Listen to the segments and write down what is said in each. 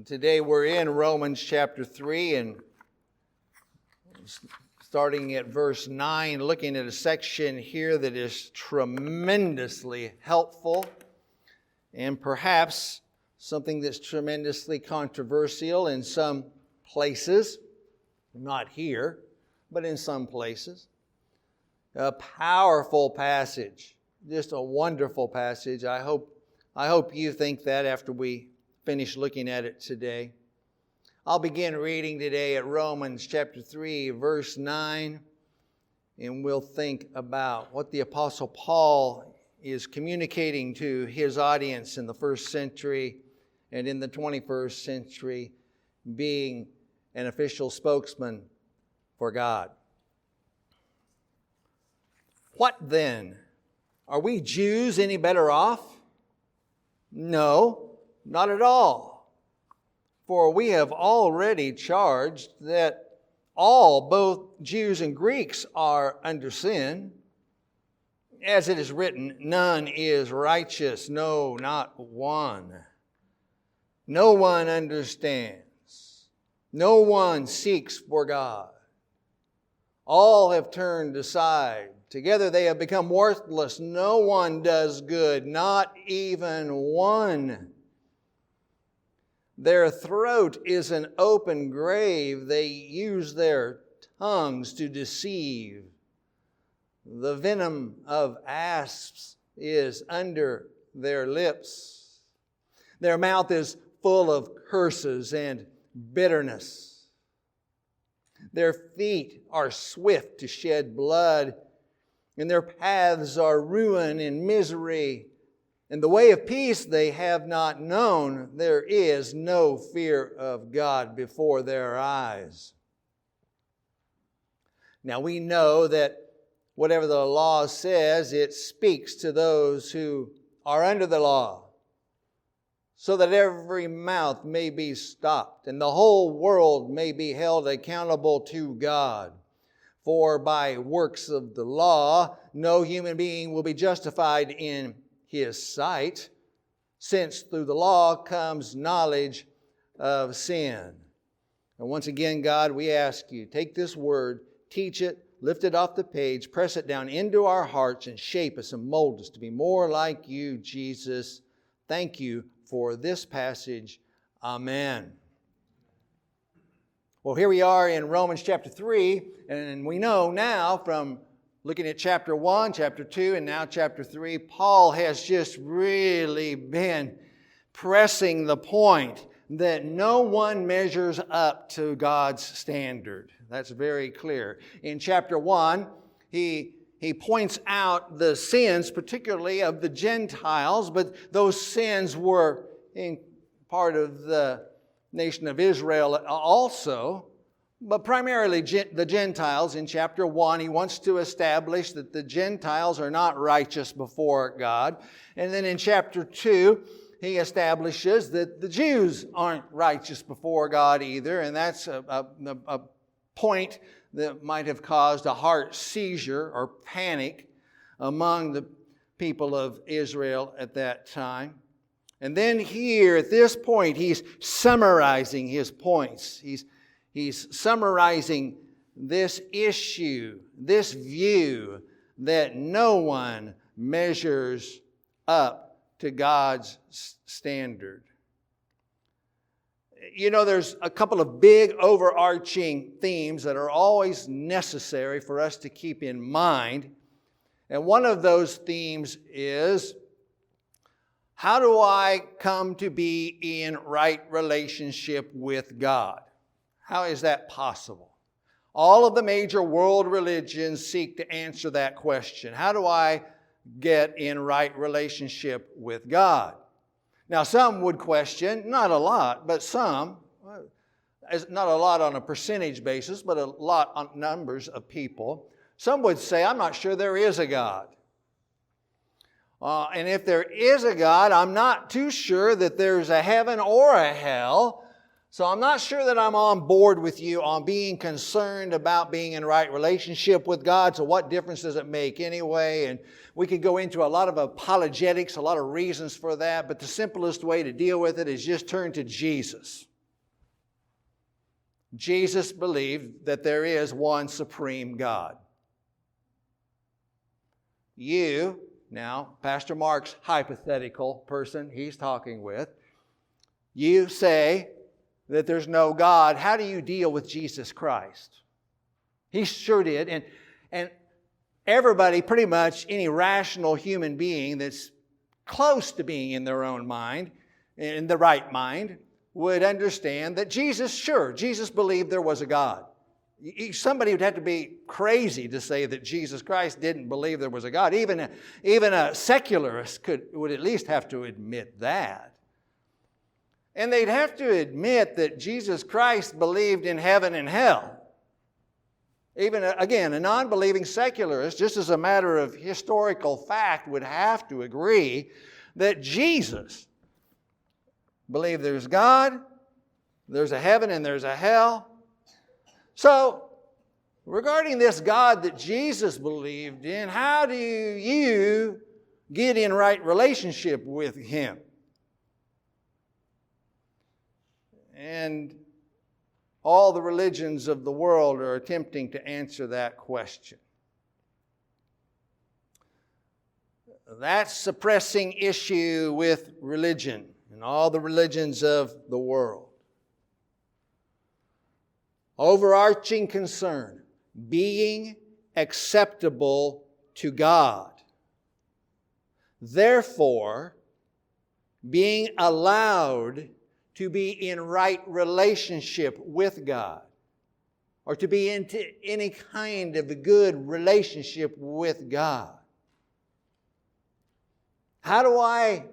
Today we're in Romans chapter 3 and starting at verse 9, looking at a section here that is tremendously helpful and perhaps something that's tremendously controversial in some places. Not here, but in some places. A powerful passage, just a wonderful passage. I hope you think that after we finish looking at it today. I'll begin reading today at Romans chapter 3, verse 9, and we'll think about what the Apostle Paul is communicating to his audience in the first century and in the 21st century, being an official spokesman for God. What then? Are we Jews any better off? No. Not at all. For we have already charged that all, both Jews and Greeks, are under sin. As it is written, none is righteous, no, not one. No one understands. No one seeks for God. All have turned aside. Together they have become worthless. No one does good, not even one. Their throat is an open grave. They use their tongues to deceive. The venom of asps is under their lips. Their mouth is full of curses and bitterness. Their feet are swift to shed blood, and their paths are ruin and misery. And the way of peace they have not known. There is no fear of God before their eyes. Now we know that whatever the law says, it speaks to those who are under the law, so that every mouth may be stopped and the whole world may be held accountable to God. For by works of the law, no human being will be justified in His sight, since through the law comes knowledge of sin. And once again, God, we ask you, take this word, teach it, lift it off the page, press it down into our hearts, and shape us and mold us to be more like you, Jesus. Thank you for this passage. Amen. Well, here we are in Romans chapter 3, and we know now from looking at chapter 1, chapter 2, and now chapter 3, Paul has just really been pressing the point that no one measures up to God's standard. That's very clear. In chapter 1, he points out the sins, particularly of the Gentiles, but those sins were in part of the nation of Israel also. But primarily the Gentiles. In chapter 1, he wants to establish that the Gentiles are not righteous before God. And then in chapter 2, he establishes that the Jews aren't righteous before God either. And that's a point that might have caused a heart seizure or panic among the people of Israel at that time. And then here at this point, he's summarizing his points. He's summarizing this issue, this view that no one measures up to God's standard. You know, there's a couple of big overarching themes that are always necessary for us to keep in mind. And one of those themes is, how do I come to be in right relationship with God? How is that possible? All of the major world religions seek to answer that question. How do I get in right relationship with God? Now, some would question, not a lot, but some, not a lot on a percentage basis, but a lot on numbers of people. Some would say, I'm not sure there is a God. And if there is a God, I'm not too sure that there's a heaven or a hell. So I'm not sure that I'm on board with you on being concerned about being in right relationship with God. So what difference does it make anyway? And we could go into a lot of apologetics, a lot of reasons for that. But the simplest way to deal with it is just turn to Jesus. Jesus believed that there is one supreme God. You, now, Pastor Marc's hypothetical person he's talking with, you say that there's no God. How do you deal with Jesus Christ? He sure did. And everybody, pretty much any rational human being that's close to being in their own mind, in the right mind, would understand that Jesus believed there was a God. Somebody would have to be crazy to say that Jesus Christ didn't believe there was a God. Even a secularist would at least have to admit that. And they'd have to admit that Jesus Christ believed in heaven and hell. Even, again, a non-believing secularist, just as a matter of historical fact, would have to agree that Jesus believed there's God, there's a heaven and there's a hell. So, regarding this God that Jesus believed in, how do you get in right relationship with Him? And all the religions of the world are attempting to answer that question. That's a pressing issue with religion and all the religions of the world. Overarching concern, being acceptable to God. Therefore, being allowed to be in right relationship with God, or to be into any kind of a good relationship with God. How do I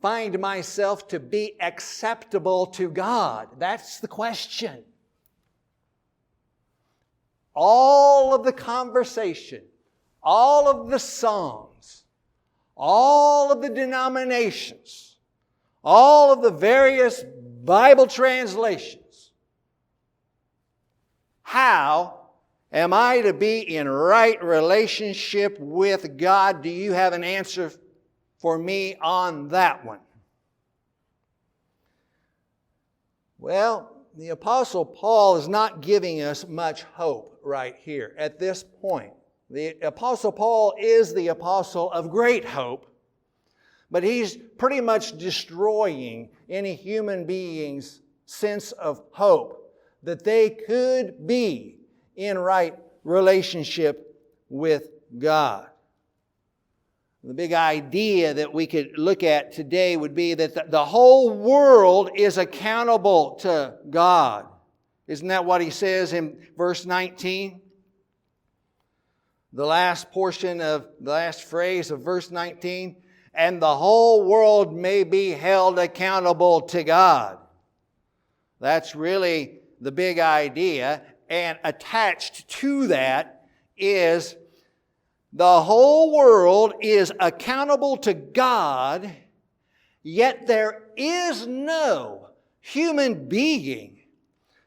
find myself to be acceptable to God? That's the question. All of the conversation, all of the songs, all of the denominations, all of the various Bible translations. How am I to be in right relationship with God? Do you have an answer for me on that one? Well, the Apostle Paul is not giving us much hope right here at this point. The Apostle Paul is the apostle of great hope, but he's pretty much destroying any human being's sense of hope that they could be in right relationship with God. The big idea that we could look at today would be that the whole world is accountable to God. Isn't that what he says in verse 19? The last phrase of verse 19. And the whole world may be held accountable to God. That's really the big idea. And attached to that is the whole world is accountable to God, yet there is no human being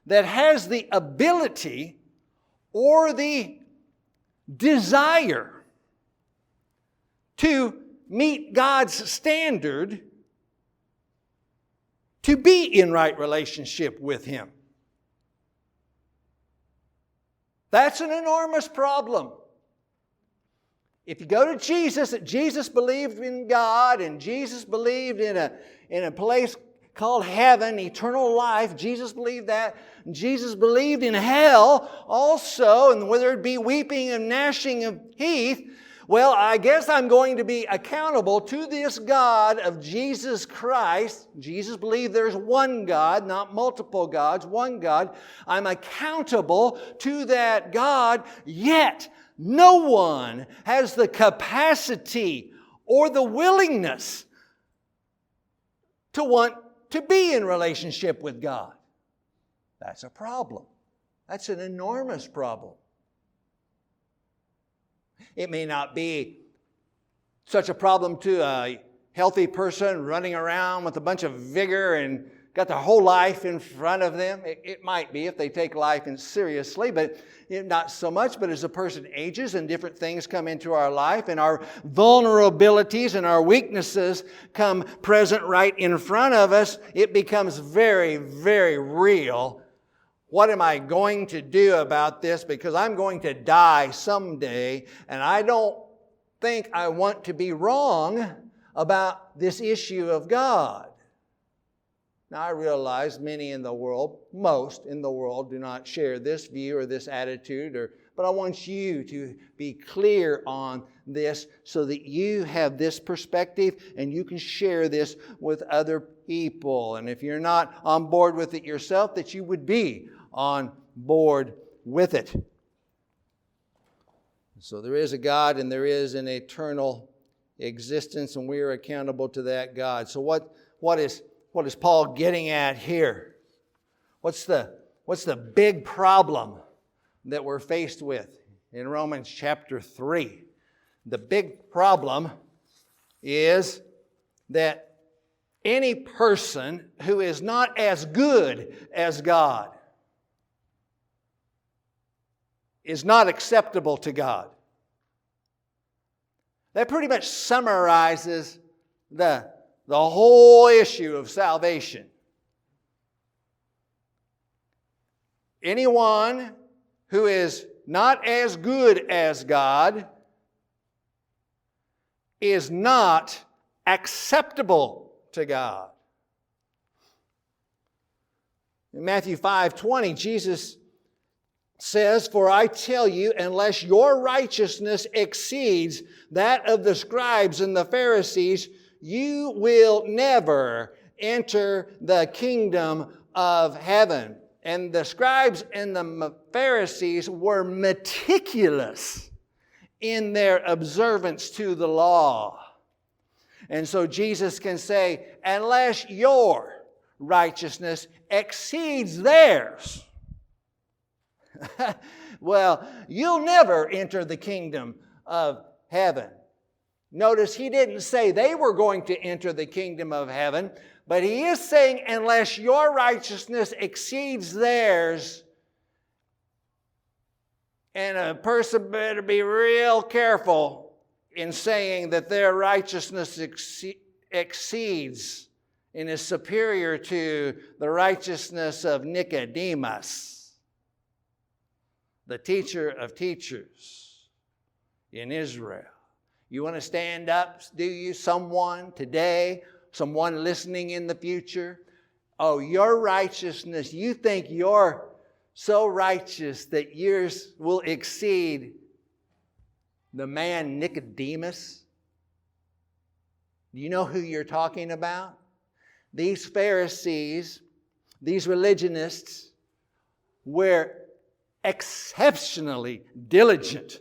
that has the ability or the desire to meet God's standard to be in right relationship with Him. That's an enormous problem. If you go to Jesus, that Jesus believed in God and Jesus believed in a place called heaven, eternal life. Jesus believed that. Jesus believed in hell also, and whether it be weeping and gnashing of teeth. Well, I guess I'm going to be accountable to this God of Jesus Christ. Jesus believed there's one God, not multiple gods, one God. I'm accountable to that God, yet no one has the capacity or the willingness to want to be in relationship with God. That's a problem. That's an enormous problem. It may not be such a problem to a healthy person running around with a bunch of vigor and got their whole life in front of them. It might be if they take life seriously, but not so much. But as a person ages and different things come into our life and our vulnerabilities and our weaknesses come present right in front of us, it becomes very, very real What am I going to do about this? Because I'm going to die someday, and I don't think I want to be wrong about this issue of God. Now, I realize many in the world, most in the world, do not share this view or this attitude, but I want you to be clear on this so that you have this perspective and you can share this with other people. And if you're not on board with it yourself, that you would be on board with it. So there is a God and there is an eternal existence, and we are accountable to that God. So what is Paul getting at here? What's the big problem that we're faced with in Romans chapter 3? The big problem is that any person who is not as good as God is not acceptable to God. That pretty much summarizes the whole issue of salvation. Anyone who is not as good as God is not acceptable to God. In Matthew 5:20, Jesus says, "For I tell you, unless your righteousness exceeds that of the scribes and the Pharisees, you will never enter the kingdom of heaven." And the scribes and the Pharisees were meticulous in their observance to the law. And so Jesus can say, unless your righteousness exceeds theirs, well, you'll never enter the kingdom of heaven. Notice he didn't say they were going to enter the kingdom of heaven, but he is saying unless your righteousness exceeds theirs, and a person better be real careful in saying that their righteousness exceeds and is superior to the righteousness of Nicodemus, the teacher of teachers in Israel. You want to stand up, do you, someone today, someone listening in the future? Oh, your righteousness, you think you're so righteous that yours will exceed the man Nicodemus? Do you know who you're talking about? These Pharisees, these religionists, were exceptionally diligent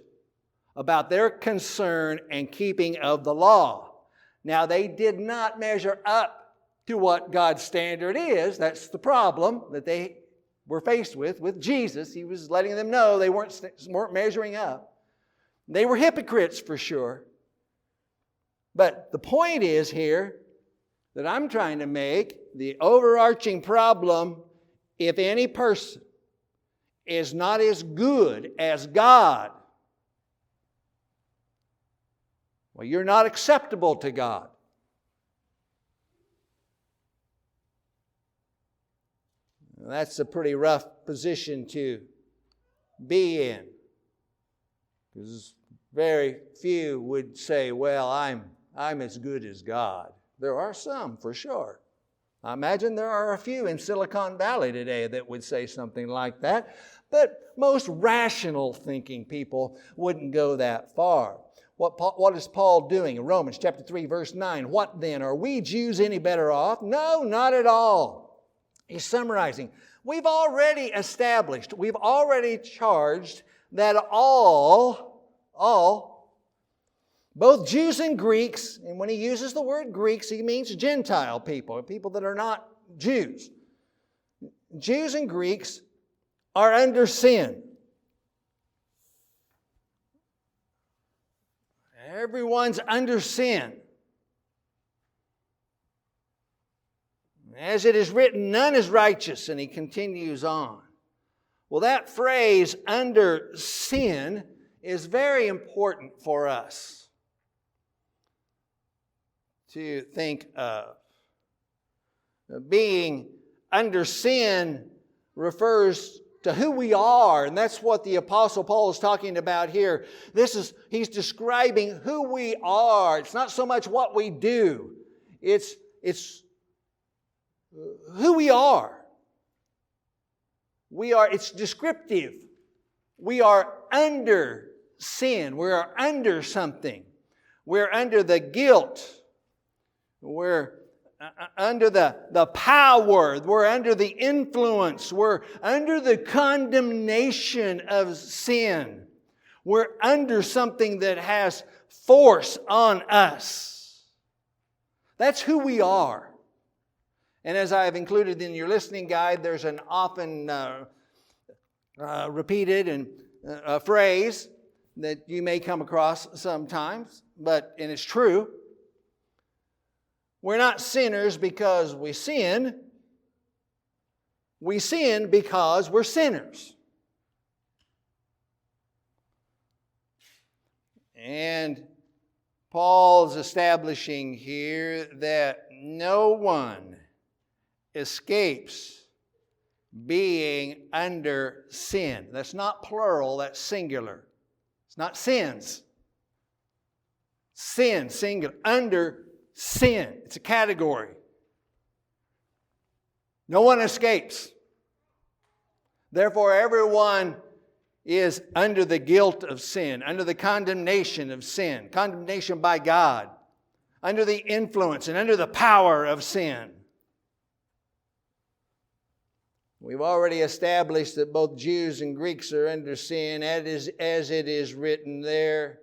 about their concern and keeping of the law. Now, they did not measure up to what God's standard is. That's the problem that they were faced with Jesus. He was letting them know they weren't measuring up. They were hypocrites for sure. But the point is here that I'm trying to make, the overarching problem, if any person is not as good as God, well, you're not acceptable to God. That's a pretty rough position to be in, because very few would say, well, I'm as good as God. There are some, for sure. I imagine there are a few in Silicon Valley today that would say something like that, but most rational thinking people wouldn't go that far. What is Paul doing? In Romans chapter 3, verse 9, what then? Are we Jews any better off? No, not at all. He's summarizing. We've already established, we've already charged that all, both Jews and Greeks, and when he uses the word Greeks, he means Gentile people, people that are not Jews. Jews and Greeks are under sin. Everyone's under sin. As it is written, none is righteous, and he continues on. Well, that phrase, under sin, is very important for us to think of. Being under sin refers to who we are, and that's what the Apostle Paul is talking about here. He's describing who we are. It's not so much what we do. It's who we are. It's descriptive. We are under sin. We are under something. We're under the guilt. We're under the power. We're under the influence. We're under the condemnation of sin. We're under something that has force on us. That's who we are. And as I have included in your listening guide, there's an often repeated and a phrase that you may come across sometimes, and it's true. We're not sinners because we sin. We sin because we're sinners. And Paul's establishing here that no one escapes being under sin. That's not plural, that's singular. It's not sins. Sin, singular. Under sin. It's a category. No one escapes. Therefore, everyone is under the guilt of sin, under the condemnation of sin, condemnation by God, under the influence and under the power of sin. We've already established that both Jews and Greeks are under sin, as it is written there.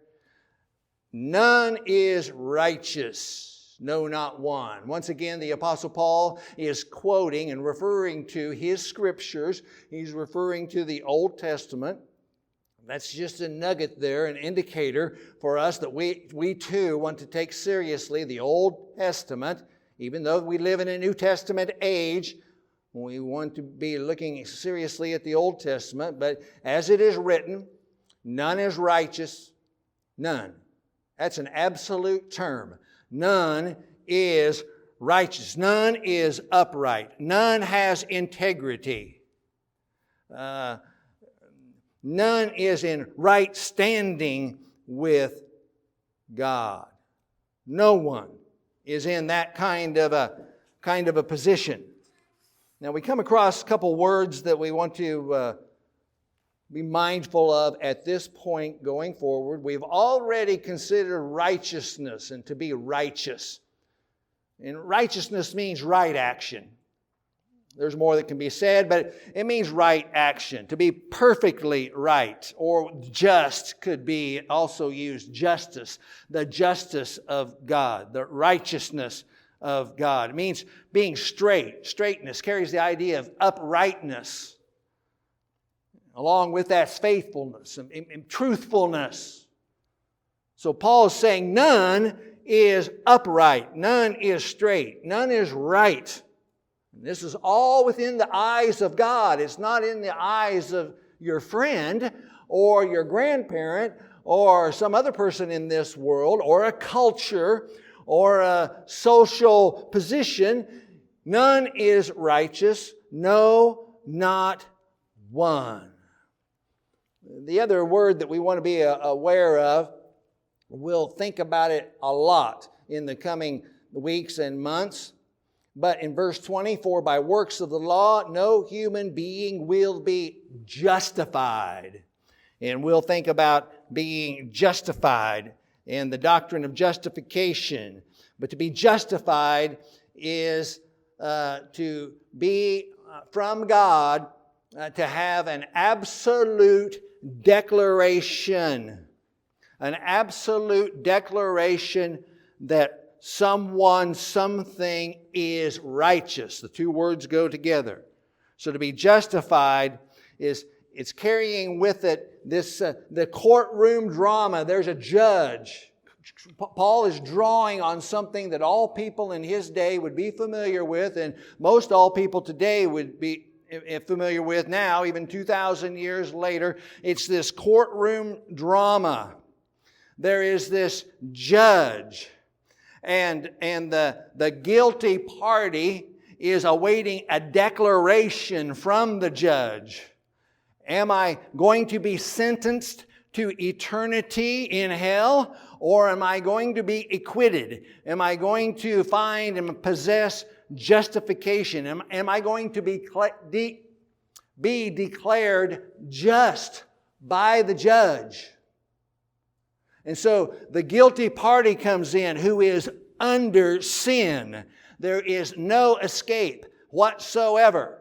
None is righteous. No, not one. Once again, the Apostle Paul is quoting and referring to his scriptures. He's referring to the Old Testament. That's just a nugget there, an indicator for us that we too want to take seriously the Old Testament. Even though we live in a New Testament age, we want to be looking seriously at the Old Testament. But as it is written, none is righteous. None. That's an absolute term. None is righteous. None is upright. None has integrity. None is in right standing with God. No one is in that kind of a position. Now we come across a couple words that we want to be mindful of at this point going forward. We've already considered righteousness and to be righteous. And righteousness means right action. There's more that can be said, but it means right action. To be perfectly right, or just could be also used, justice. The justice of God, the righteousness of God. It means being straight. Straightness carries the idea of uprightness. Along with that, faithfulness and truthfulness. So Paul is saying none is upright, none is straight, none is right. And this is all within the eyes of God. It's not in the eyes of your friend or your grandparent or some other person in this world or a culture or a social position. None is righteous, no, not one. The other word that we want to be aware of, we'll think about it a lot in the coming weeks and months. But in verse 20, for by works of the law, no human being will be justified. And we'll think about being justified and the doctrine of justification. But to be justified is to be from God, to have an absolute declaration. An absolute declaration that someone, something is righteous. The two words go together. So to be justified it's carrying with it this the courtroom drama. There's a judge. Paul is drawing on something that all people in his day would be familiar with, and most all people today would be familiar with now, even 2,000 years later. It's this courtroom drama. There is this judge, and the guilty party is awaiting a declaration from the judge. Am I going to be sentenced to eternity in hell, or am I going to be acquitted? Am I going to find and possess justification? Am I going to be declared just by the judge? And so the guilty party comes in who is under sin. There is no escape whatsoever.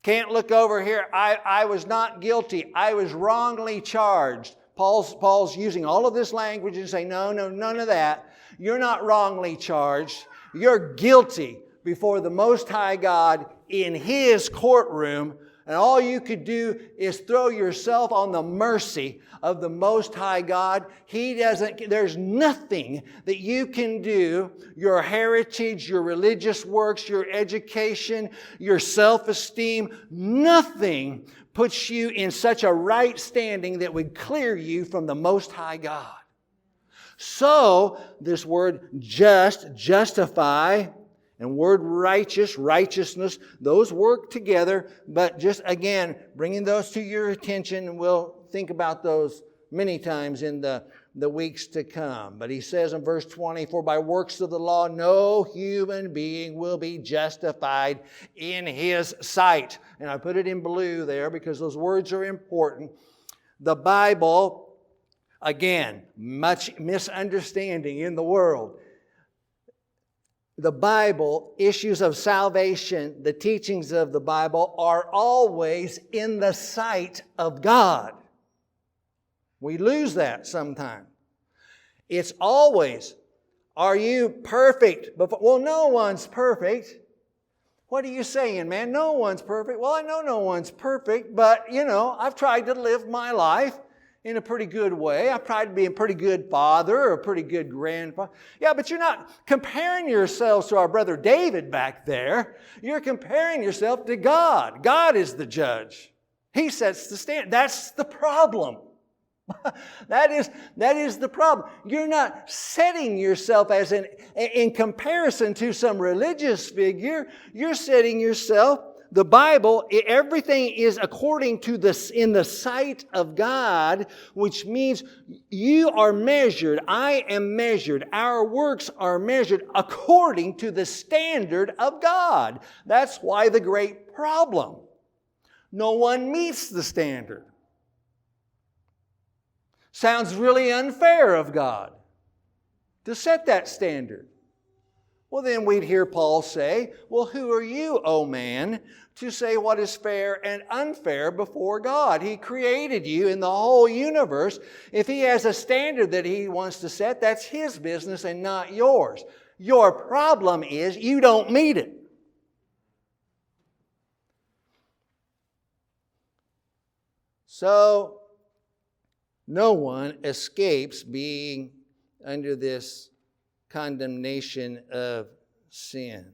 Can't look over here. I was not guilty. I was wrongly charged. Paul's using all of this language and saying, no, none of that. You're not wrongly charged. You're guilty before the Most High God in His courtroom. And all you could do is throw yourself on the mercy of the Most High God. There's nothing that you can do, your heritage, your religious works, your education, your self-esteem, nothing puts you in such a right standing that would clear you from the Most High God. So, this word just, justify, and word righteous, righteousness, those work together, but just again, bringing those to your attention, and we'll think about those many times in the weeks to come. But he says in verse 20, for by works of the law, no human being will be justified in his sight. And I put it in blue there because those words are important. The Bible, again, much misunderstanding in the world. The Bible, issues of salvation, the teachings of the Bible are always in the sight of God. We lose that sometimes. It's always, are you perfect? Well, no one's perfect. What are you saying, man? No one's perfect. Well, I know no one's perfect, but, I've tried to live my life in a pretty good way. I've tried to be a pretty good father or a pretty good grandfather. Yeah, but you're not comparing yourselves to our brother David back there. You're comparing yourself to God. God is the judge. He sets the standard. That's the problem. That is the problem. You're not setting yourself as in comparison to some religious figure. You're setting yourself. The Bible, everything is according to this in the sight of God, which means you are measured, I am measured, our works are measured according to the standard of God. That's why the great problem. No one meets the standard. Sounds really unfair of God to set that standard. Well, then we'd hear Paul say, well, who are you, O man, to say what is fair and unfair before God? He created you in the whole universe. If He has a standard that He wants to set, that's His business and not yours. Your problem is you don't meet it. So, no one escapes being under this condemnation of sin.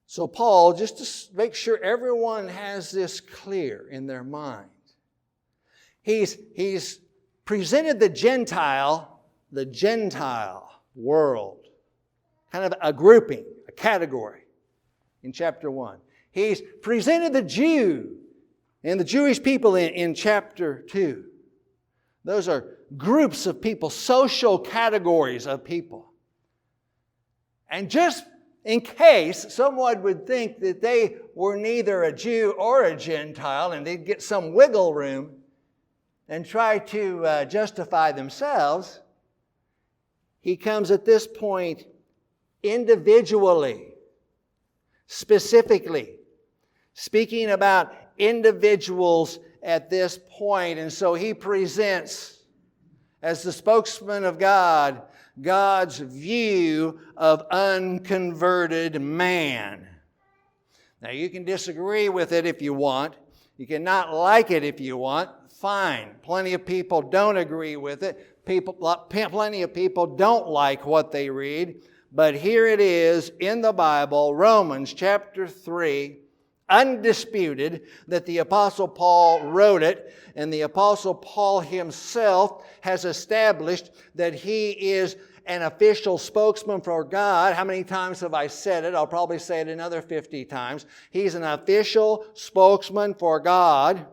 So Paul, just to make sure everyone has this clear in their mind, he's presented the Gentile world, kind of a grouping, a category in chapter 1. He's presented the Jew and the Jewish people in chapter 2. Those are groups of people, social categories of people. And just in case someone would think that they were neither a Jew or a Gentile and they'd get some wiggle room and try to justify themselves, he comes at this point individually, specifically, speaking about individuals at this point. And so he presents, as the spokesman of God, God's view of unconverted man. Now, you can disagree with it if you want. You can not like it if you want. Fine. Plenty of people don't agree with it. Plenty of people don't like what they read. But here it is in the Bible, Romans chapter 3, undisputed that the Apostle Paul wrote it, and the Apostle Paul himself has established that he is an official spokesman for God. How many times have I said it? I'll probably say it another 50 times. He's an official spokesman for God.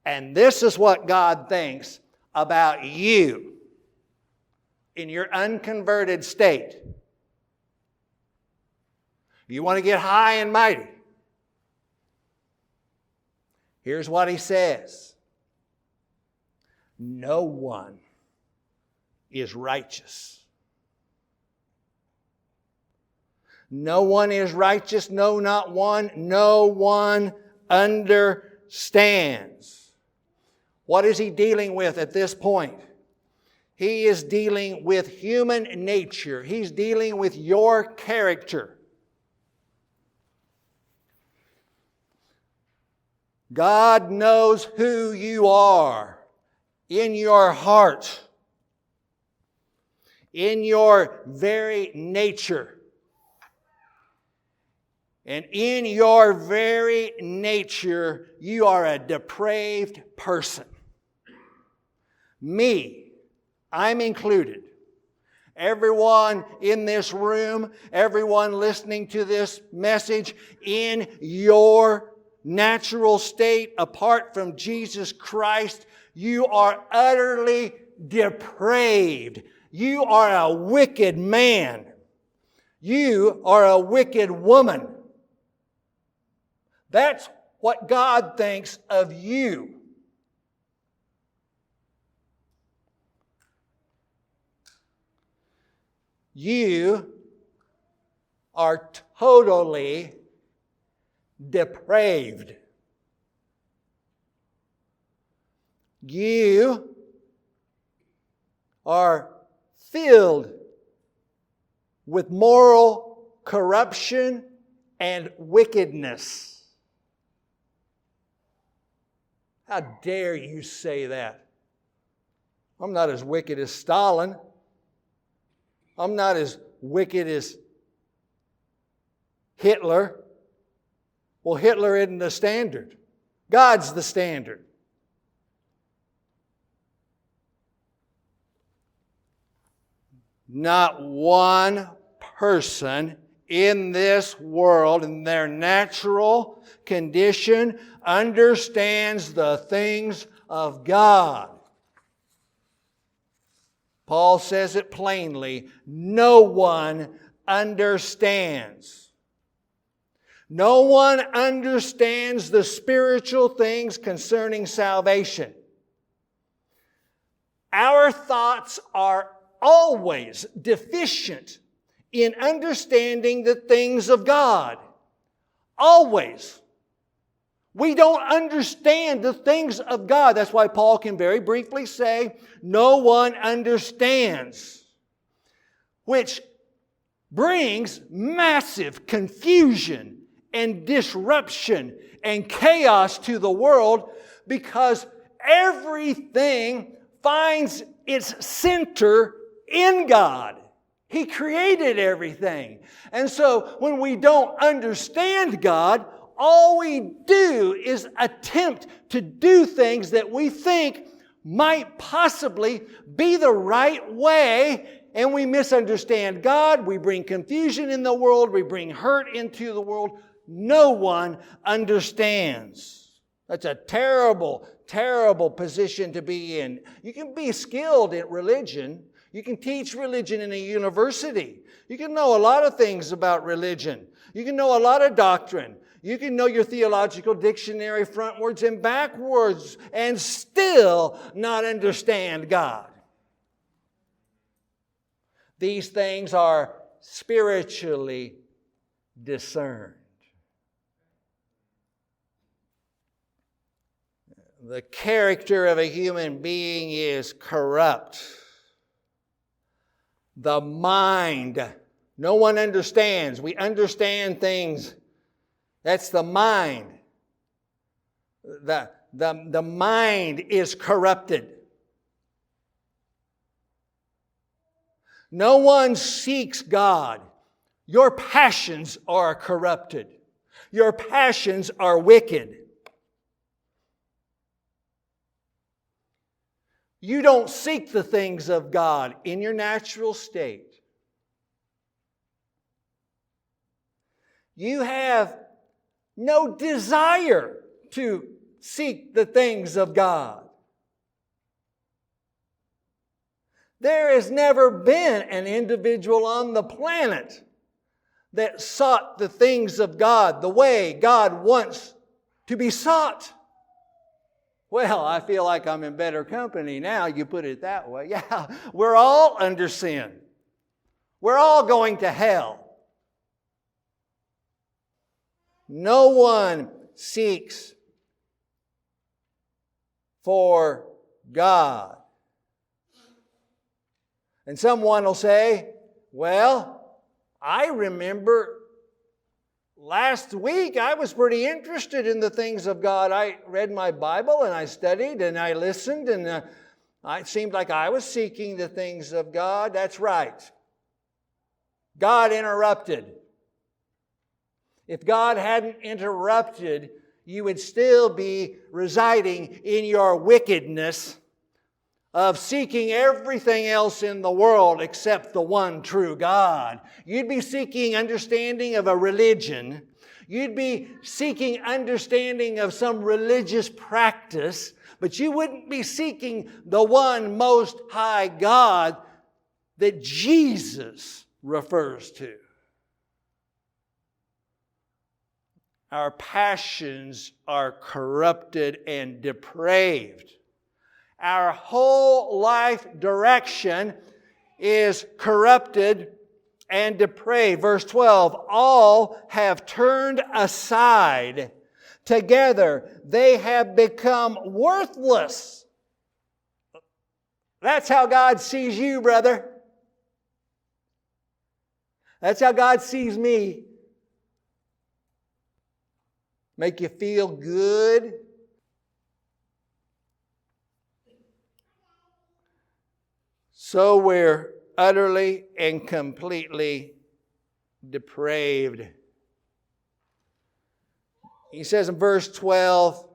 And this is what God thinks about you in your unconverted state. You want to get high and mighty. Here's what He says. No one is righteous. No one is righteous, no, not one. No one understands. What is He dealing with at this point? He is dealing with human nature. He's dealing with your character. God knows who you are in your heart, in your very nature. And in your very nature, you are a depraved person. Me, I'm included. Everyone in this room, everyone listening to this message, in your natural state, apart from Jesus Christ, you are utterly depraved. You are a wicked man. You are a wicked woman. That's what God thinks of you. You are totally depraved. You are filled with moral corruption and wickedness. How dare you say that? I'm not as wicked as Stalin. I'm not as wicked as Hitler. Well, Hitler isn't the standard. God's the standard. Not one person in this world, in their natural condition, understands the things of God. Paul says it plainly, no one understands. No one understands the spiritual things concerning salvation. Our thoughts are always deficient in understanding the things of God. Always. We don't understand the things of God. That's why Paul can very briefly say, no one understands. Which brings massive confusion and disruption and chaos to the world, because everything finds its center in God. He created everything. And so when we don't understand God, all we do is attempt to do things that we think might possibly be the right way, and we misunderstand God. We bring confusion in the world. We bring hurt into the world. No one understands. That's a terrible, terrible position to be in. You can be skilled at religion. You can teach religion in a university. You can know a lot of things about religion. You can know a lot of doctrine. You can know your theological dictionary frontwards and backwards and still not understand God. These things are spiritually discerned. The character of a human being is corrupt. The mind, no one understands. We understand things. That's the mind. The mind is corrupted. No one seeks God. Your passions are corrupted. Your passions are wicked. You don't seek the things of God in your natural state. You have no desire to seek the things of God. There has never been an individual on the planet that sought the things of God the way God wants to be sought. Well, I feel like I'm in better company now, you put it that way. Yeah, we're all under sin. We're all going to hell. No one seeks for God. And someone will say, well, I remember last week I was pretty interested in the things of God. I read my Bible and I studied and I listened and it seemed like I was seeking the things of God. That's right. God interrupted. If God hadn't interrupted, you would still be residing in your wickedness of seeking everything else in the world except the one true God. You'd be seeking understanding of a religion. You'd be seeking understanding of some religious practice, but you wouldn't be seeking the one most high God that Jesus refers to. Our passions are corrupted and depraved. Our whole life direction is corrupted and depraved. Verse 12, all have turned aside. Together they have become worthless. That's how God sees you, brother. That's how God sees me. Make you feel good. So we're utterly and completely depraved. He says in verse 12,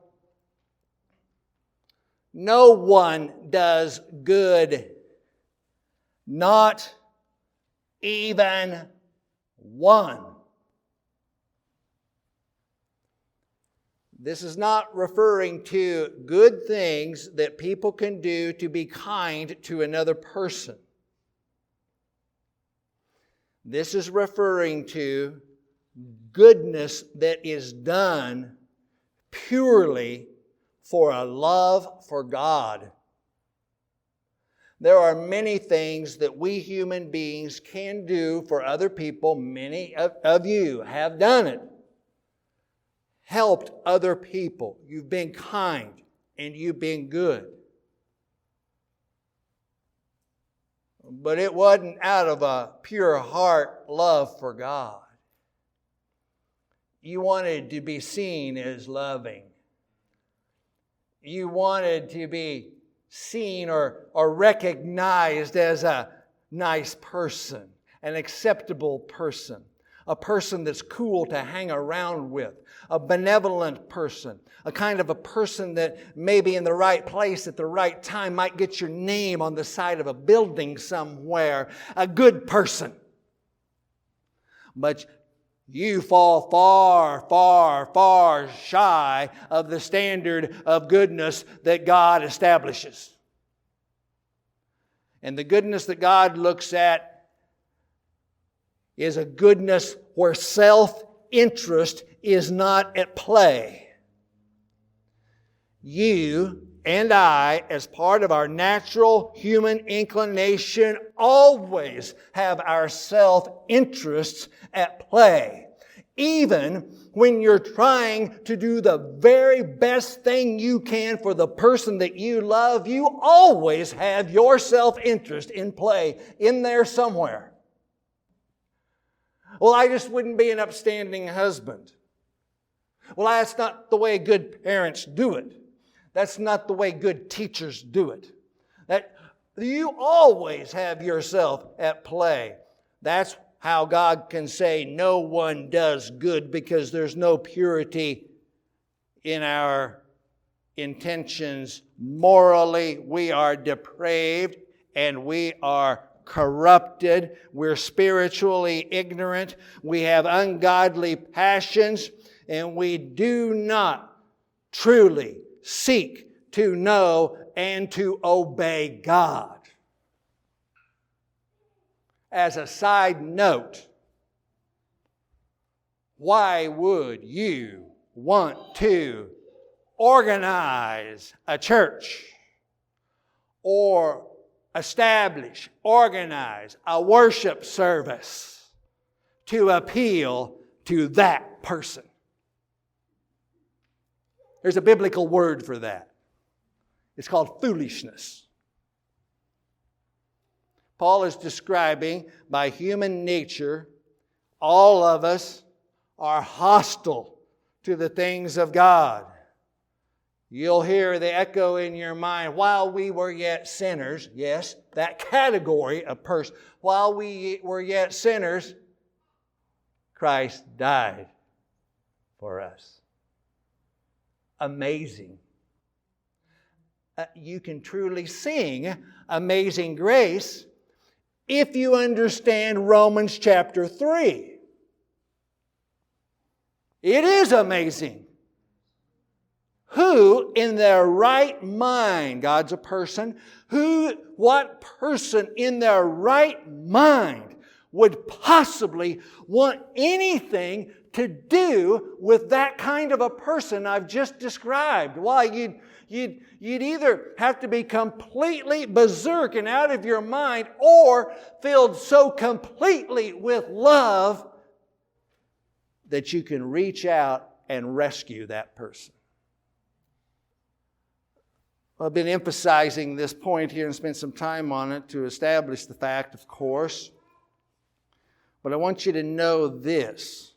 no one does good, not even one. This is not referring to good things that people can do to be kind to another person. This is referring to goodness that is done purely for a love for God. There are many things that we human beings can do for other people. Many of you have done it. Helped other people. You've been kind and you've been good. But it wasn't out of a pure heart love for God. You wanted to be seen as loving. You wanted to be seen or recognized as a nice person, an acceptable person, a person that's cool to hang around with, a benevolent person, a kind of a person that maybe in the right place at the right time might get your name on the side of a building somewhere, a good person. But you fall far, far, far shy of the standard of goodness that God establishes. And the goodness that God looks at is a goodness where self-interest is not at play. You and I, as part of our natural human inclination, always have our self-interests at play. Even when you're trying to do the very best thing you can for the person that you love, you always have your self-interest in play in there somewhere. Well, I just wouldn't be an upstanding husband. Well, that's not the way good parents do it. That's not the way good teachers do it. That you always have yourself at play. That's how God can say no one does good, because there's no purity in our intentions morally. We are depraved and we are corrupted. We're spiritually ignorant. We have ungodly passions, and we do not truly seek to know and to obey God. As a side note, why would you want to organize a church or organize a worship service to appeal to that person? There's a biblical word for that. It's called foolishness. Paul is describing by human nature, all of us are hostile to the things of God. You'll hear the echo in your mind, while we were yet sinners. Yes, that category of person. While we were yet sinners, Christ died for us. Amazing. You can truly sing Amazing Grace if you understand Romans chapter 3. It is amazing. Who in their right mind, God's a person, what person in their right mind would possibly want anything to do with that kind of a person I've just described? Why, you'd either have to be completely berserk and out of your mind, or filled so completely with love that you can reach out and rescue that person. I've been emphasizing this point here and spent some time on it to establish the fact, of course. But I want you to know this.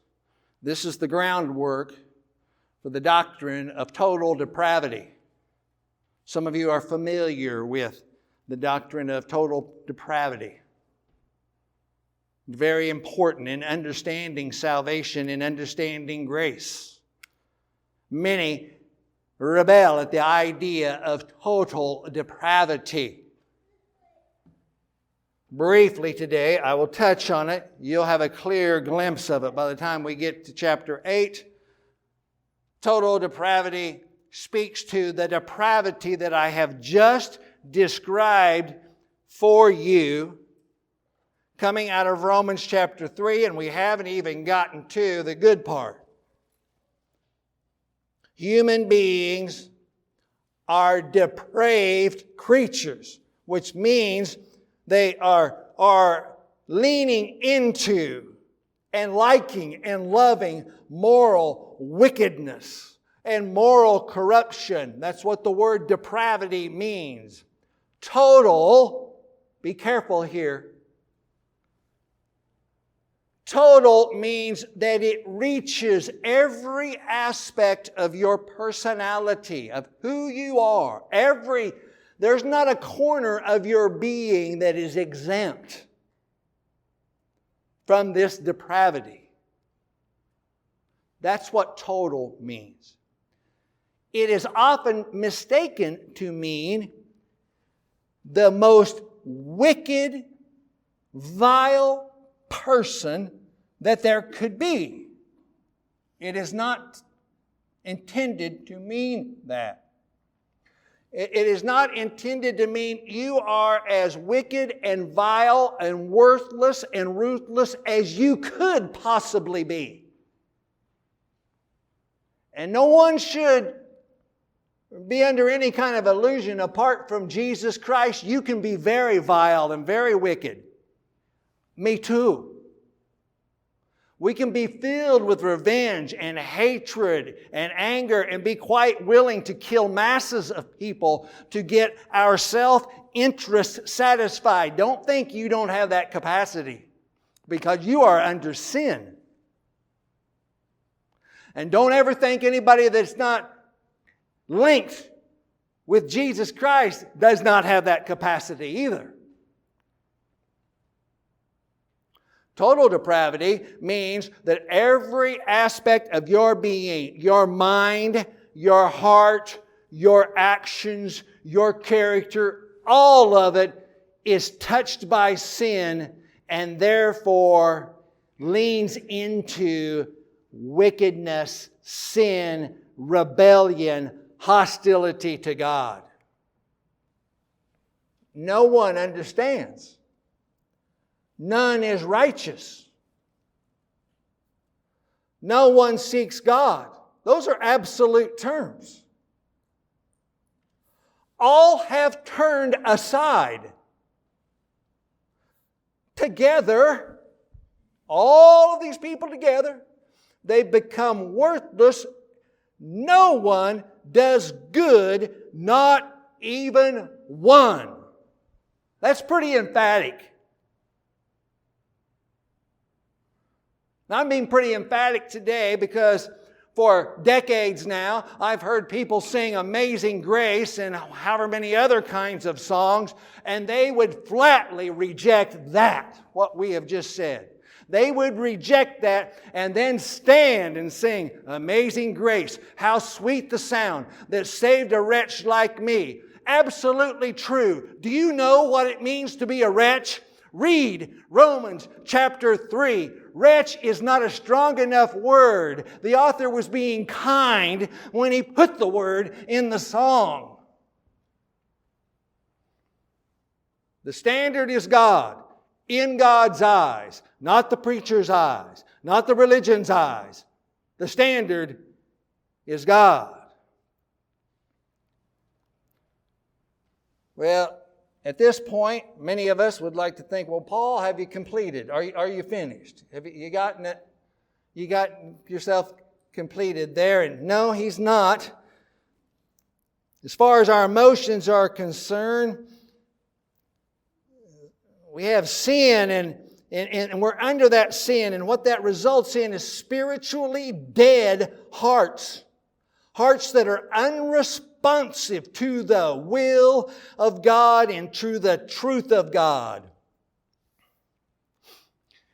This is the groundwork for the doctrine of total depravity. Some of you are familiar with the doctrine of total depravity. Very important in understanding salvation and understanding grace. Many rebel at the idea of total depravity. Briefly today, I will touch on it. You'll have a clear glimpse of it by the time we get to chapter 8. Total depravity speaks to the depravity that I have just described for you, coming out of Romans chapter 3, and we haven't even gotten to the good part. Human beings are depraved creatures, which means they are leaning into and liking and loving moral wickedness and moral corruption. That's what the word depravity means. Total, be careful here. Total means that it reaches every aspect of your personality, of who you are. There's not a corner of your being that is exempt from this depravity. That's what total means. It is often mistaken to mean the most wicked, vile person that there could be. It is not intended to mean that. It is not intended to mean you are as wicked and vile and worthless and ruthless as you could possibly be. And no one should be under any kind of illusion apart from Jesus Christ. You can be very vile and very wicked. Me too. We can be filled with revenge and hatred and anger and be quite willing to kill masses of people to get our self-interest satisfied. Don't think you don't have that capacity, because you are under sin. And don't ever think anybody that's not linked with Jesus Christ does not have that capacity either. Total depravity means that every aspect of your being, your mind, your heart, your actions, your character, all of it is touched by sin and therefore leans into wickedness, sin, rebellion, hostility to God. No one understands. None is righteous. No one seeks God. Those are absolute terms. All have turned aside. Together, all of these people together, they become worthless. No one does good, not even one. That's pretty emphatic. Now, I'm being pretty emphatic today because for decades now, I've heard people sing Amazing Grace and however many other kinds of songs, and they would flatly reject that, what we have just said. They would reject that and then stand and sing Amazing Grace. How sweet the sound that saved a wretch like me. Absolutely true. Do you know what it means to be a wretch? Read Romans chapter 3. Wretch is not a strong enough word. The author was being kind when he put the word in the song. The standard is God, in God's eyes, not the preacher's eyes, not the religion's eyes. The standard is God. Well, at this point, many of us would like to think, well, Paul, have you completed? Are you finished? Have you gotten it? You got yourself completed there? And no, he's not. As far as our emotions are concerned, we have sin and we're under that sin. And what that results in is spiritually dead hearts. Hearts that are unresponsive to the will of God and to the truth of God.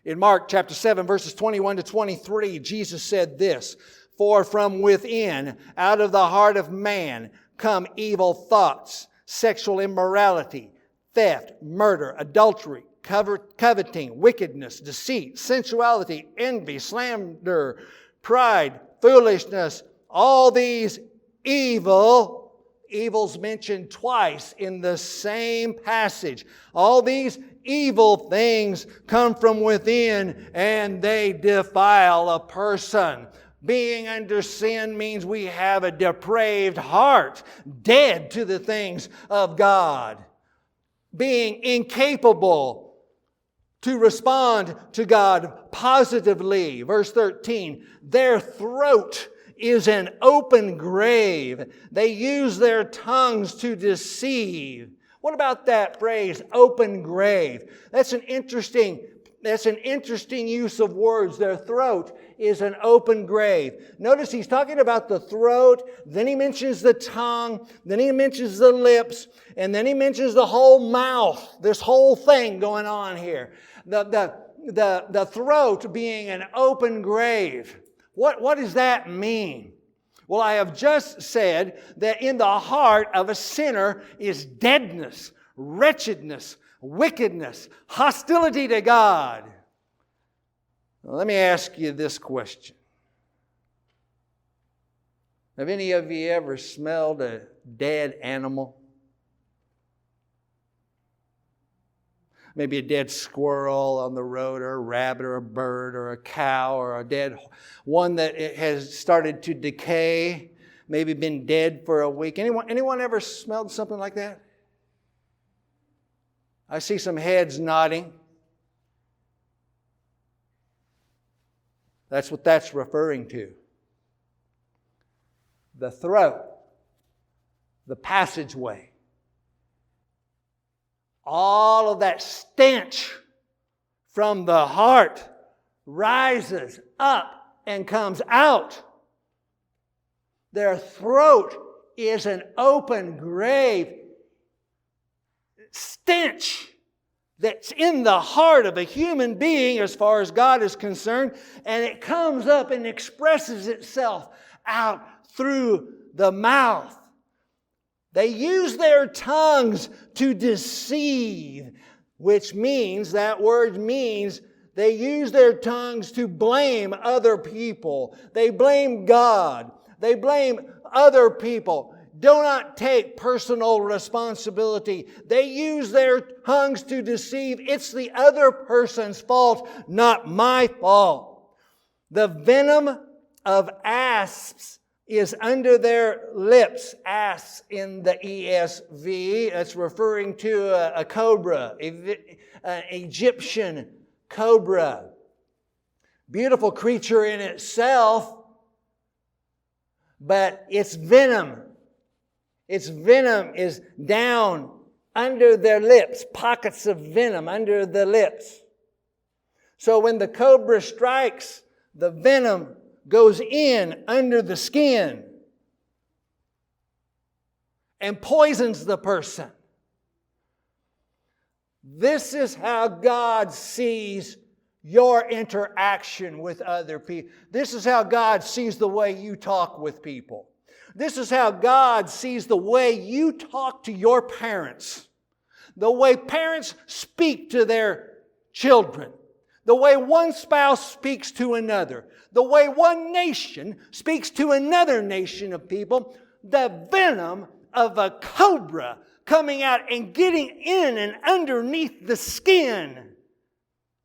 In Mark chapter 7, verses 21 to 23, Jesus said this, "For from within, out of the heart of man, come evil thoughts, sexual immorality, theft, murder, adultery, coveting, wickedness, deceit, sensuality, envy, slander, pride, foolishness. All these evils mentioned twice in the same passage. All these evil things come from within and they defile a person." Being under sin means we have a depraved heart, dead to the things of God. Being incapable to respond to God positively. Verse 13, their throat is an open grave. They use their tongues to deceive. What about that phrase, open grave? That's an interesting use of words. Their throat is an open grave. Notice he's talking about the throat, then he mentions the tongue, then he mentions the lips, and then he mentions the whole mouth. This whole thing going on here. The throat being an open grave. What does that mean? Well, I have just said that in the heart of a sinner is deadness, wretchedness, wickedness, hostility to God. Well, let me ask you this question. Have any of you ever smelled a dead animal? Maybe a dead squirrel on the road, or a rabbit, or a bird, or a cow, or a dead one that has started to decay, maybe been dead for a week. Anyone ever smelled something like that? I see some heads nodding. That's what that's referring to. The throat, the passageway. All of that stench from the heart rises up and comes out. Their throat is an open grave. Stench that's in the heart of a human being as far as God is concerned, and it comes up and expresses itself out through the mouth. They use their tongues to deceive, which means, that word means, they use their tongues to blame other people. They blame God. They blame other people. Do not take personal responsibility. They use their tongues to deceive. It's the other person's fault, not my fault. The venom of asps is under their lips. Asps in the ESV. That's referring to a cobra, an Egyptian cobra. Beautiful creature in itself, but its venom is down under their lips, pockets of venom under the lips. So when the cobra strikes, the venom goes in under the skin and poisons the person. This is how God sees your interaction with other people. This is how God sees the way you talk with people. This is how God sees the way you talk to your parents. The way parents speak to their children. The way one spouse speaks to another. The way one nation speaks to another nation of people. The venom of a cobra coming out and getting in and underneath the skin.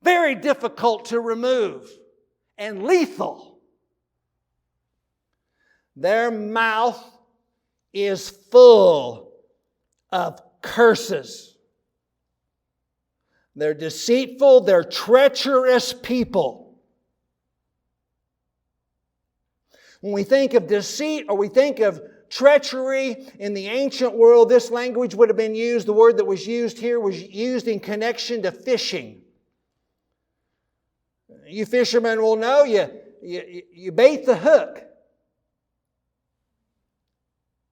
Very difficult to remove and lethal. Their mouth is full of curses. They're deceitful, they're treacherous people. When we think of deceit or we think of treachery in the ancient world, this language would have been used, the word that was used here was used in connection to fishing. You fishermen will know you bait the hook.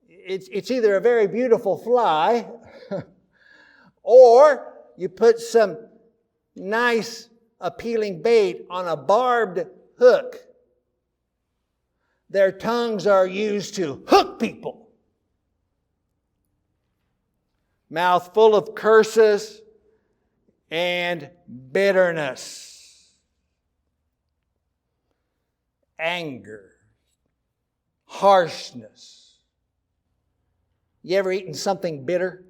It's either a very beautiful fly or you put some nice appealing bait on a barbed hook. Their tongues are used to hook people. Mouth full of curses and bitterness. Anger. Harshness. You ever eaten something bitter?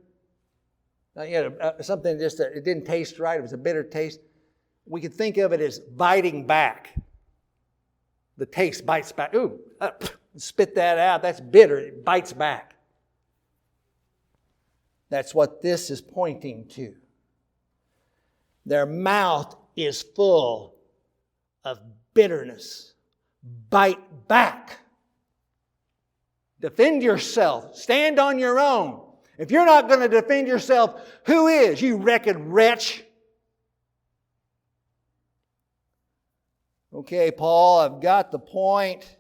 Something just, it didn't taste right. It was a bitter taste. We could think of it as biting back. The taste bites back. Ooh, spit that out. That's bitter. It bites back. That's what this is pointing to. Their mouth is full of bitterness. Bite back. Defend yourself. Stand on your own. If you're not going to defend yourself, who is? You wretched wretch. Okay, Paul, I've got the point.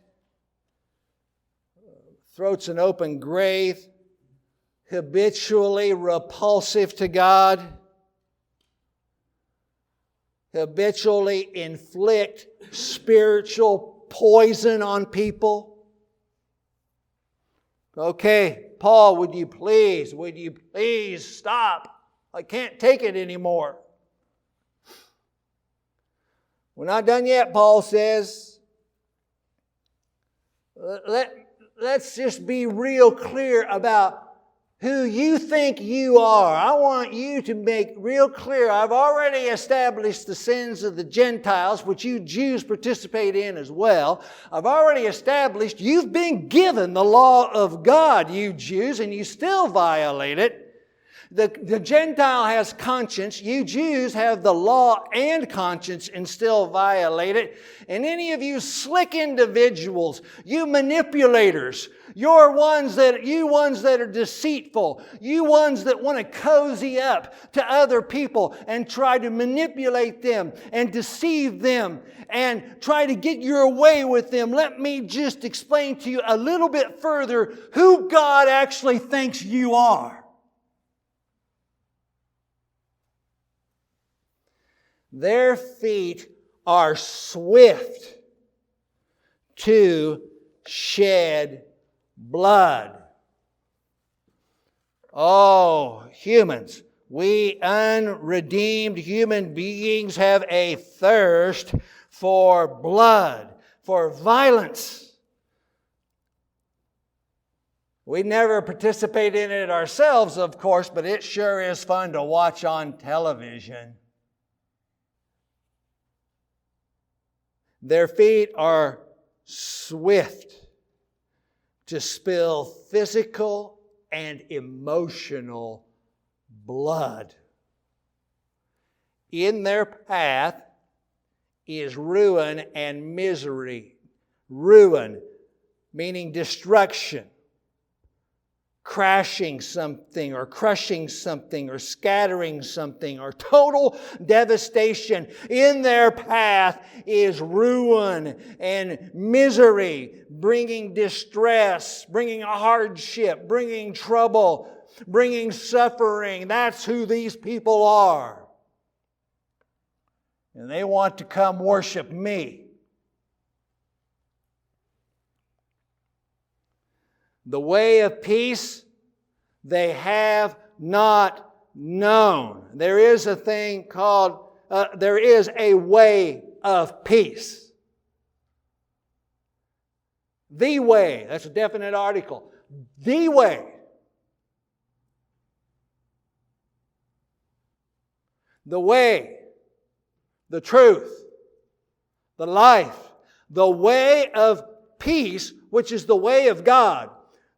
Throat's an open grave. Habitually repulsive to God. Habitually inflict spiritual poison on people. Okay, Paul, would you please stop? I can't take it anymore. We're not done yet, Paul says. Let's just be real clear about who you think you are. I want you to make real clear. I've already established the sins of the Gentiles, which you Jews participate in as well. I've already established you've been given the law of God, you Jews, and you still violate it. The Gentile has conscience. You Jews have the law and conscience and still violate it. And any of you slick individuals, you manipulators, you ones that are deceitful, you ones that want to cozy up to other people and try to manipulate them and deceive them and try to get your way with them. Let me just explain to you a little bit further who God actually thinks you are. Their feet are swift to shed blood. Oh, humans. We unredeemed human beings have a thirst for blood, for violence. We never participate in it ourselves, of course, but it sure is fun to watch on television. Their feet are swift to spill physical and emotional blood. In their path is ruin and misery. Ruin, meaning destruction. Crashing something or crushing something or scattering something or total devastation. In their path is ruin and misery, bringing distress, bringing a hardship, bringing trouble, bringing suffering. That's who these people are. And they want to come worship me. The way of peace they have not known. There is a thing called, there is a way of peace. The way, that's a definite article. The way. The way, the truth, the life, the way of peace, which is the way of God.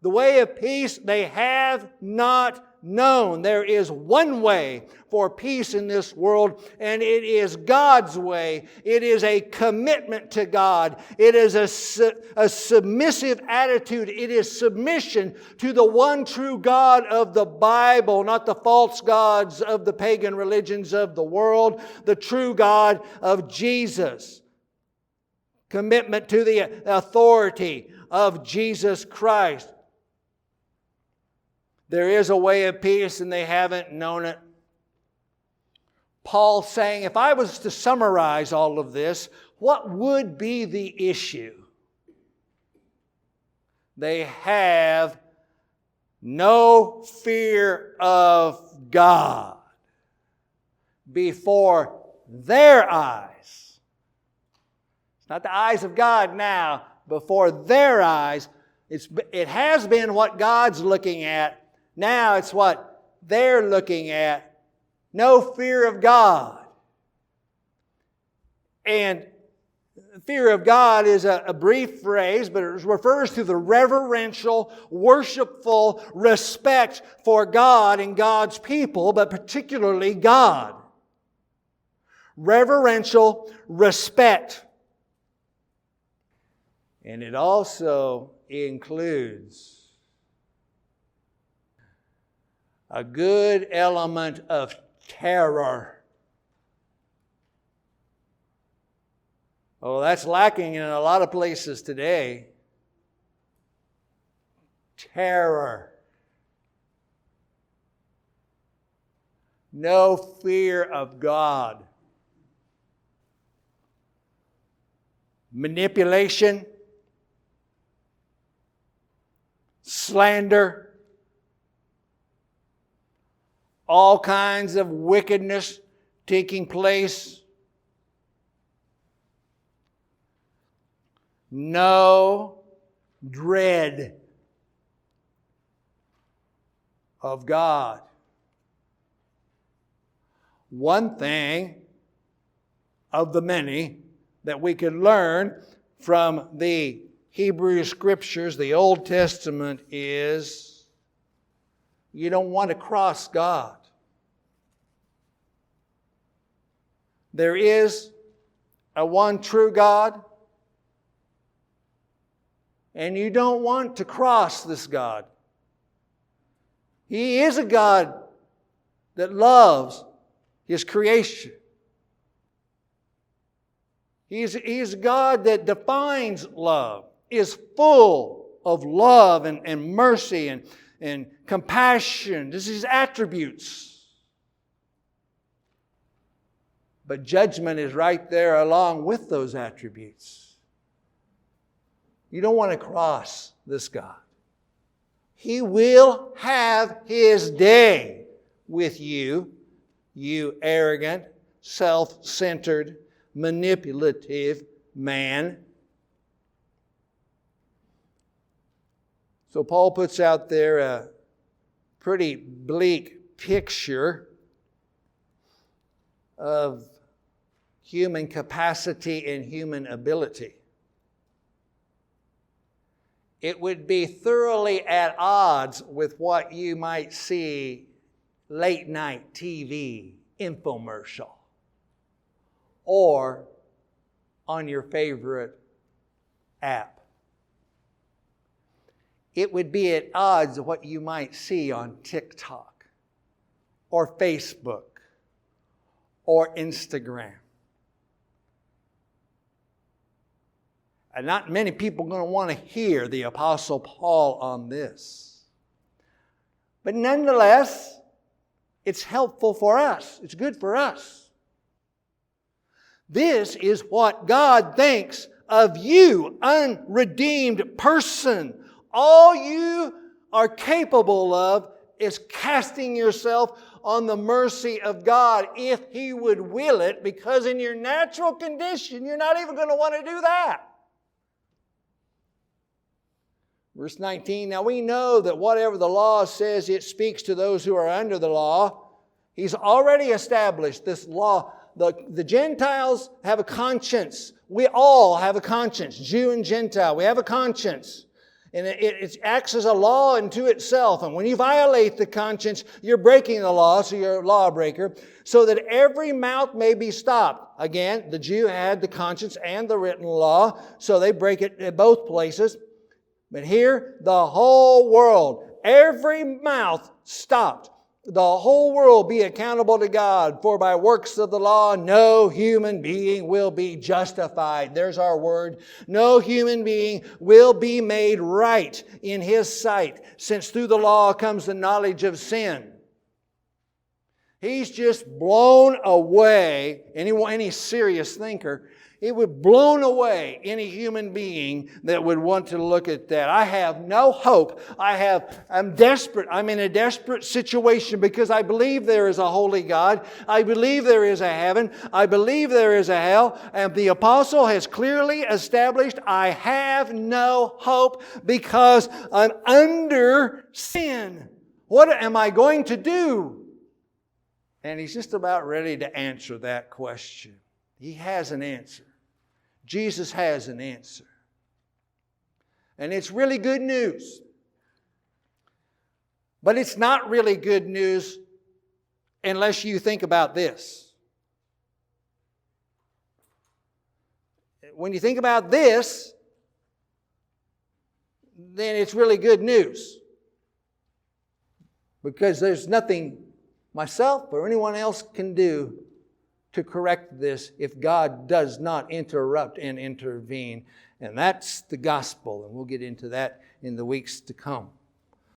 The way of peace they have not known. There is one way for peace in this world, and it is God's way. It is a commitment to God. It is a submissive attitude. It is submission to the one true God of the Bible, not the false gods of the pagan religions of the world, the true God of Jesus. Commitment to the authority of Jesus Christ. There is a way of peace and they haven't known it. Paul saying, if I was to summarize all of this, what would be the issue? They have no fear of God before their eyes. It's not the eyes of God now, before their eyes. It has been what God's looking at. Now it's what they're looking at. No fear of God. And fear of God is a brief phrase, but it refers to the reverential, worshipful respect for God and God's people, but particularly God. Reverential respect. And it also includes a good element of terror. Oh, that's lacking in a lot of places today. Terror. No fear of God. Manipulation. Slander. All kinds of wickedness taking place. No dread of God. One thing of the many that we could learn from the Hebrew Scriptures, the Old Testament, is you don't want to cross God. There is a one true God, and you don't want to cross this God. He is a God that loves His creation. He's a God that defines love, is full of love and mercy and compassion. This is His attributes. But judgment is right there along with those attributes. You don't want to cross this God. He will have His day with you, you arrogant, self-centered, manipulative man. So Paul puts out there a pretty bleak picture of human capacity and human ability. It would be thoroughly at odds with what you might see late night TV infomercial or on your favorite app. It would be at odds with what you might see on TikTok or Facebook or Instagram. And not many people are going to want to hear the Apostle Paul on this. But nonetheless, it's helpful for us. It's good for us. This is what God thinks of you, unredeemed person. All you are capable of is casting yourself on the mercy of God if He would will it, because in your natural condition, you're not even going to want to do that. Verse 19, now we know that whatever the law says, it speaks to those who are under the law. He's already established this law. The Gentiles have a conscience. We all have a conscience, Jew and Gentile. We have a conscience. And it acts as a law unto itself. And when you violate the conscience, you're breaking the law, so you're a lawbreaker, so that every mouth may be stopped. Again, the Jew had the conscience and the written law, so they break it at both places. But here, the whole world, every mouth stopped. The whole world be accountable to God, for by works of the law no human being will be justified. There's our word. No human being will be made right in His sight, since through the law comes the knowledge of sin. He's just blown away, any serious thinker, it would blown away any human being that would want to look at that. I have no hope. I'm desperate. I'm in a desperate situation because I believe there is a holy God. I believe there is a heaven. I believe there is a hell. And the apostle has clearly established I have no hope because I'm under sin. What am I going to do? And he's just about ready to answer that question. He has an answer. Jesus has an answer. And it's really good news. But it's not really good news unless you think about this. When you think about this, then it's really good news. Because there's nothing myself or anyone else can do to correct this if God does not interrupt and intervene. And that's the gospel, and we'll get into that in the weeks to come.